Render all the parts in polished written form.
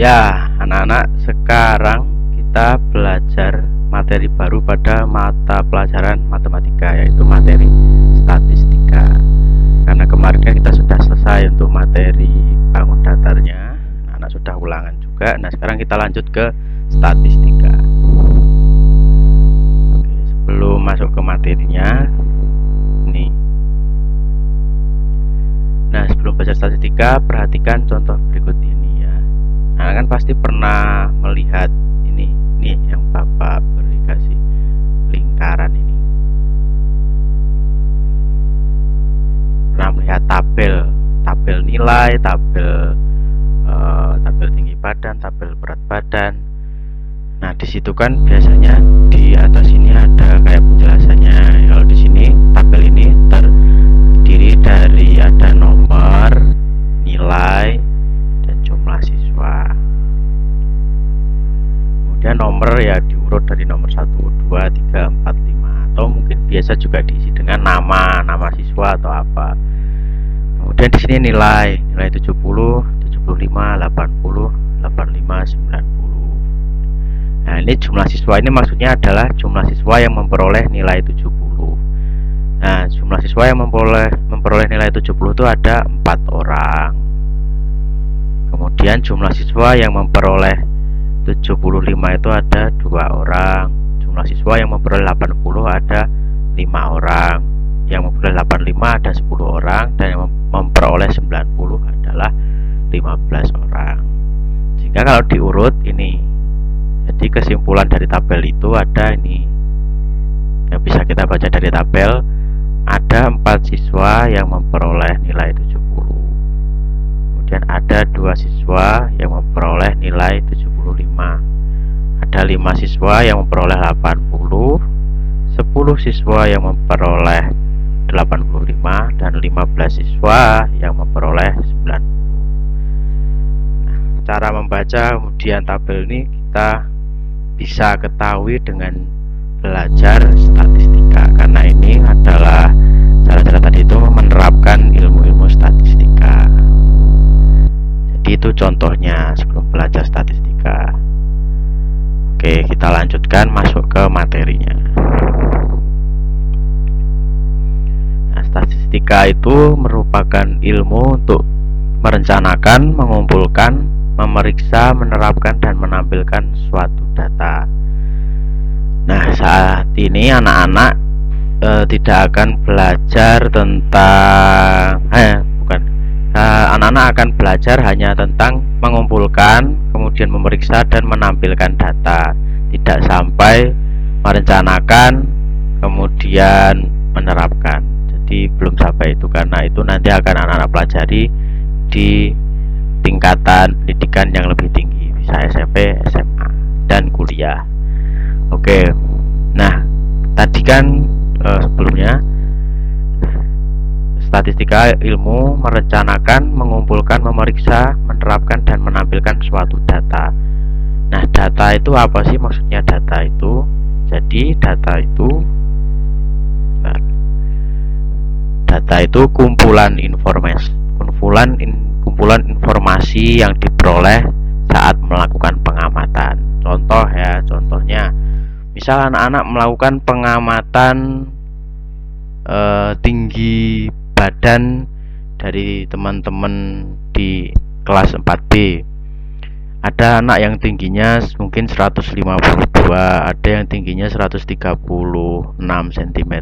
Ya, anak-anak, sekarang kita belajar materi baru pada mata pelajaran matematika, yaitu materi statistika. Karena kemarin kan kita sudah selesai untuk materi bangun datarnya, anak-anak sudah ulangan juga. Nah, sekarang kita lanjut ke statistika. Oke, sebelum masuk ke materinya, nih. Nah, sebelum belajar statistika, perhatikan contoh berikut ini ya. Nah, kan pasti pernah melihat ini nih yang Bapak beri kasih lingkaran ini. Pernah melihat tabel nilai, tabel tinggi badan, tabel berat badan. Nah, di situ kan biasanya di atas ini ada kayak penjelasannya. Kalau di sini tabel ini terdiri dari ada nomor, nilai, dan jumlah siswa. Kemudian nomor ya diurut dari nomor 1, 2, 3, 4, 5, atau mungkin biasa juga diisi dengan nama siswa atau apa. Kemudian di sini nilai 70, 75, 80, 85, 90. Nah, ini jumlah siswa ini maksudnya adalah jumlah siswa yang memperoleh nilai 70. Nah, jumlah siswa yang memperoleh nilai 70 itu ada 4 orang. Kemudian jumlah siswa yang memperoleh 75 itu ada 2 orang. Jumlah siswa yang memperoleh 80 ada 5 orang. Yang memperoleh 85 ada 10 orang. Dan yang memperoleh 90 adalah 15 orang. Sehingga kalau diurut ini, jadi kesimpulan dari tabel itu ada ini yang bisa kita baca dari tabel. Ada 4 siswa yang memperoleh nilai 70. Kemudian ada 2 siswa yang memperoleh nilai 75. Ada 5 siswa yang memperoleh 80, 10 siswa yang memperoleh 85, dan 15 siswa yang memperoleh 90. Nah, cara membaca kemudian tabel ini kita bisa ketahui dengan belajar statistika, karena ini adalah cara-cara tadi itu menerapkan ilmu-ilmu statistika. Jadi itu contohnya sebelum belajar statistika. Oke, kita lanjutkan masuk ke materinya. Nah, statistika itu merupakan ilmu untuk merencanakan, mengumpulkan, memeriksa, menerapkan, dan menampilkan suatu data. Nah, saat ini anak-anak tidak akan belajar tentang anak-anak akan belajar hanya tentang mengumpulkan, kemudian memeriksa dan menampilkan data, tidak sampai merencanakan kemudian menerapkan. Jadi belum sampai itu, karena itu nanti akan anak-anak pelajari di tingkatan pendidikan yang lebih tinggi, bisa SMP, SMA, dan kuliah. Oke, nah tadi kan sebelumnya statistika ilmu merencanakan, mengumpulkan, memeriksa, menerapkan, dan menampilkan suatu data. Nah, data itu apa sih maksudnya data itu? Jadi data itu kumpulan informasi yang diperoleh saat melakukan pengamatan. Contohnya misal anak-anak melakukan pengamatan tinggi badan dari teman-teman di kelas 4B. Ada anak yang tingginya mungkin 152, ada yang tingginya 136 cm,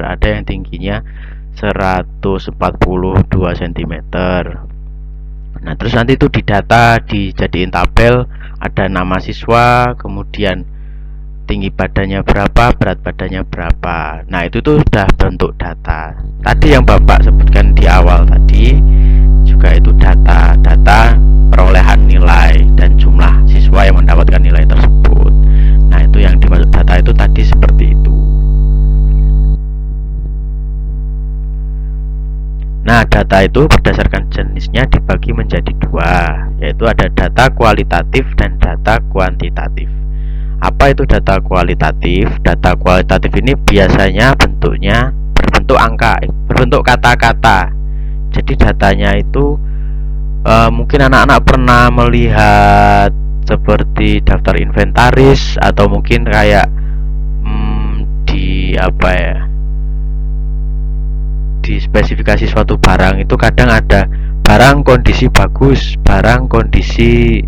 ada yang tingginya 142 cm. Nah, terus nanti itu didata, dijadiin tabel, ada nama siswa, kemudian tinggi badannya berapa, berat badannya berapa. Nah, itu tuh sudah bentuk data. Tadi yang Bapak sebutkan di awal tadi juga itu data perolehan nilai dan jumlah siswa yang mendapatkan nilai tersebut. Nah, itu yang dimaksud data itu tadi seperti itu. Nah, data itu berdasarkan jenisnya dibagi menjadi 2, yaitu ada data kualitatif dan data kuantitatif. Apa itu data kualitatif? Data kualitatif ini biasanya bentuknya berbentuk angka, berbentuk kata-kata. Jadi datanya itu Mungkin anak-anak pernah melihat seperti daftar inventaris, atau mungkin kayak di apa ya, di spesifikasi suatu barang itu kadang ada barang kondisi bagus, barang kondisi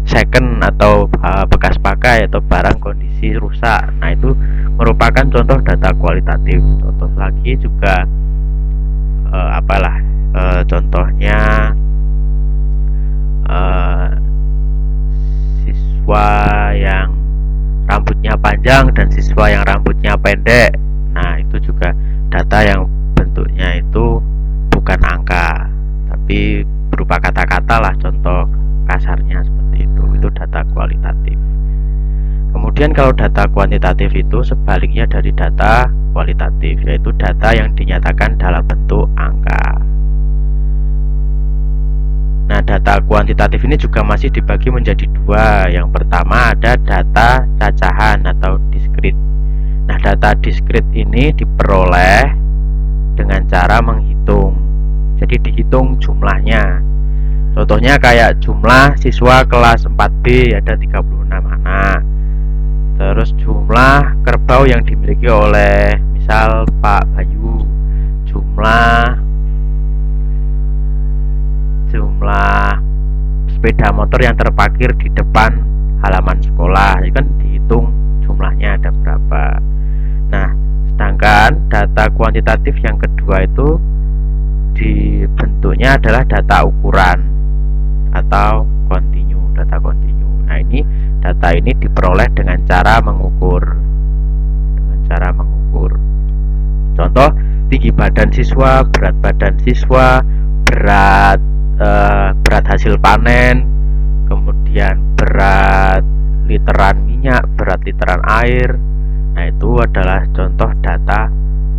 second atau bekas pakai, atau barang kondisi rusak. Nah, itu merupakan contoh data kualitatif. Contoh lagi juga contohnya siswa yang rambutnya panjang dan siswa yang rambutnya pendek. Nah, itu juga data yang bentuknya itu bukan angka, tapi berupa kata-kata lah, contoh kasarnya seperti itu. Itu data kualitatif. Kemudian kalau data kuantitatif itu sebaliknya dari data kualitatif, yaitu data yang dinyatakan dalam bentuk angka. Nah, data kuantitatif ini juga masih dibagi menjadi dua. Yang pertama ada data cacahan atau diskrit. Nah, data diskrit ini diperoleh dengan cara menghitung. Jadi dihitung jumlahnya. Contohnya kayak jumlah siswa kelas 4B ada 36 anak. Terus jumlah kerbau yang dimiliki oleh misal Pak Bayu, jumlah sepeda motor yang terparkir di depan halaman sekolah, itu kan dihitung jumlahnya ada berapa. Nah, sedangkan data kuantitatif yang kedua itu dibentuknya adalah data ukuran atau data kontinu. Nah, data ini diperoleh dengan cara mengukur. Contoh, tinggi badan siswa, berat badan siswa, berat hasil panen, kemudian berat literan minyak, berat literan air. Nah, itu adalah contoh data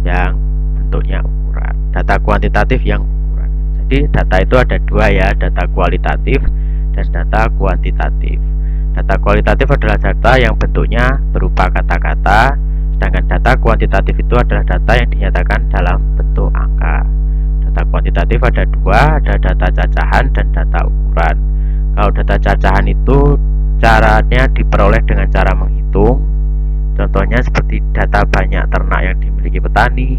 yang bentuknya ukuran. Data kuantitatif yang ukuran. Jadi data itu ada dua ya, data kualitatif dan data kuantitatif. Data kualitatif adalah data yang bentuknya berupa kata-kata, sedangkan data kuantitatif itu adalah data yang dinyatakan dalam bentuk angka. Data kuantitatif ada dua, ada data cacahan dan data ukuran. Kalau data cacahan itu caranya diperoleh dengan cara menghitung. Contohnya seperti data banyak ternak yang dimiliki petani,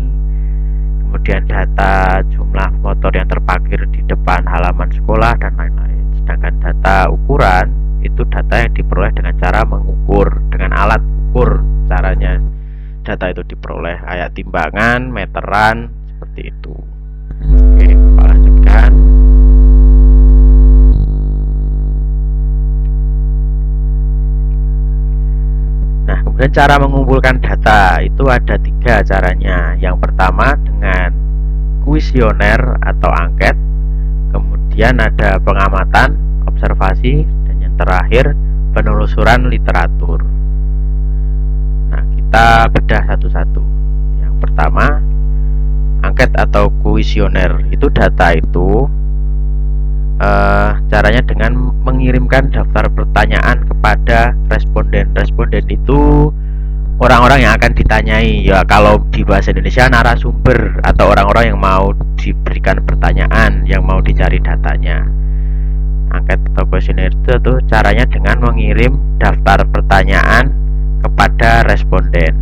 kemudian data jumlah motor yang terparkir di depan halaman sekolah, dan lain-lain. Sedangkan data ukuran itu data yang diperoleh dengan cara mengukur dengan alat ukur. Caranya data itu diperoleh kayak timbangan, meteran, seperti itu. Oke, Bapak lanjutkan. Nah, kemudian cara mengumpulkan data itu ada tiga caranya. Yang pertama dengan kuesioner atau angket, kemudian ada pengamatan, observasi, dan yang terakhir penelusuran literatur. Nah, kita bedah satu-satu. Yang pertama, angket atau kuesioner. Itu data itu caranya dengan mengirimkan daftar pertanyaan kepada responden. Responden itu orang-orang yang akan ditanyai, ya kalau di bahasa Indonesia narasumber, atau orang-orang yang mau diberikan pertanyaan, yang mau dicari datanya. Angket atau kuesioner itu tuh caranya dengan mengirim daftar pertanyaan kepada responden,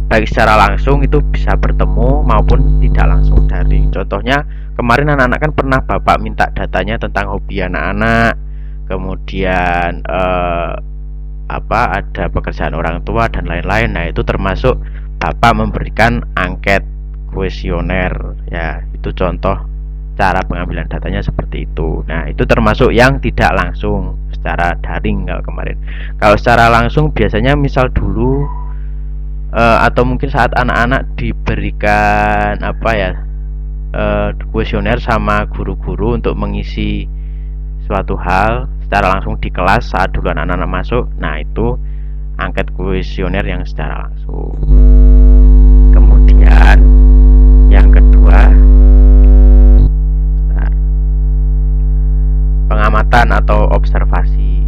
baik secara langsung itu bisa bertemu maupun tidak langsung daring. Contohnya kemarin anak-anak kan pernah Bapak minta datanya tentang hobi anak-anak, kemudian ada pekerjaan orang tua dan lain-lain. Nah, itu termasuk Bapak memberikan angket kuesioner ya. Itu contoh cara pengambilan datanya seperti itu. Nah, itu termasuk yang tidak langsung secara daring kalau kemarin. Kalau secara langsung biasanya misal dulu atau mungkin saat anak-anak diberikan kuesioner sama guru-guru untuk mengisi suatu hal secara langsung di kelas saat duluan anak-anak masuk. Nah, itu angket kuesioner yang secara langsung. Kemudian yang kedua, pengamatan atau observasi.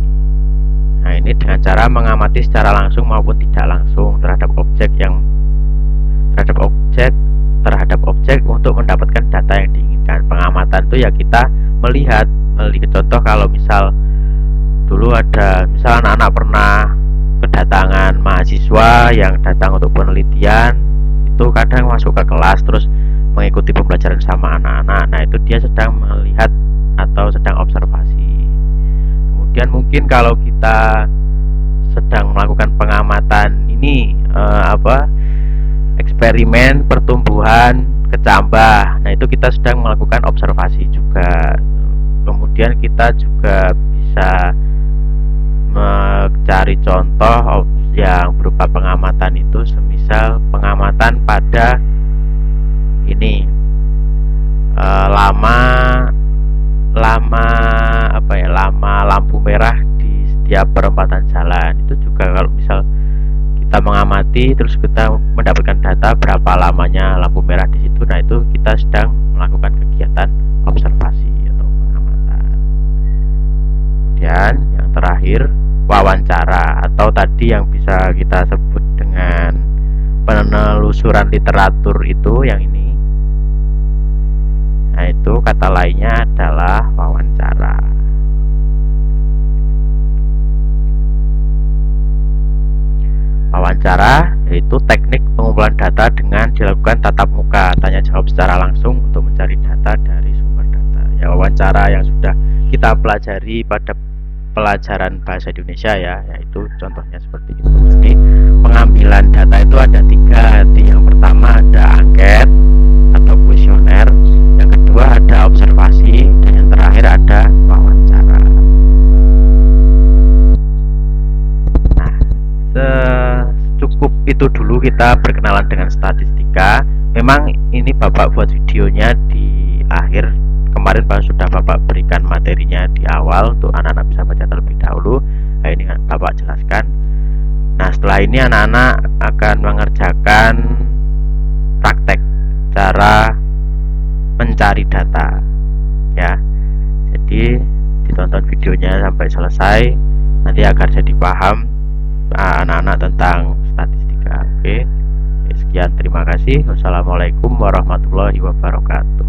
Nah, ini dengan cara mengamati secara langsung maupun tidak langsung terhadap objek untuk mendapatkan data yang diinginkan. Pengamatan itu ya kita melihat contoh kalau misal dulu ada misal anak-anak pernah kedatangan mahasiswa yang datang untuk penelitian, itu kadang masuk ke kelas terus mengikuti pembelajaran sama anak-anak. Nah itu dia sedang melihat atau sedang observasi. Kemudian mungkin kalau kita sedang melakukan pengamatan ini eksperimen pertumbuhan kecambah. Nah itu kita sedang melakukan observasi juga. Kemudian kita juga bisa mencari contoh yang berupa pengamatan itu, semisal pengamatan pada ini lama lampu merah di setiap perempatan jalan. Itu juga kalau misal kita mengamati terus kita mendapatkan data berapa lamanya lampu merah di situ, nah itu kita sedang melakukan kegiatan observasi atau pengamatan. Kemudian yang terakhir wawancara, atau tadi yang bisa kita sebut dengan penelusuran literatur itu yang ini. Nah itu kata lainnya adalah wawancara. Wawancara yaitu teknik pengumpulan data dengan dilakukan tatap muka, tanya jawab secara langsung untuk mencari data dari sumber data. Ya, wawancara yang sudah kita pelajari pada pelajaran bahasa Indonesia ya, yaitu contohnya seperti itu. Jadi pengambilan data itu ada 3. Yang pertama ada angket atau kuesioner, yang kedua ada observasi, dan yang terakhir ada wawancara. Nah, cukup itu dulu kita berkenalan dengan statistika. Memang ini Bapak buat videonya di akhir. Kemarin sudah Bapak berikan materinya di awal untuk anak-anak bisa baca terlebih dahulu. Nah ini Bapak jelaskan. Nah setelah ini anak-anak akan mengerjakan praktek cara mencari data ya. Jadi ditonton videonya sampai selesai nanti agar jadi paham anak-anak tentang statistika. Oke, sekian, terima kasih. Wassalamualaikum warahmatullahi wabarakatuh.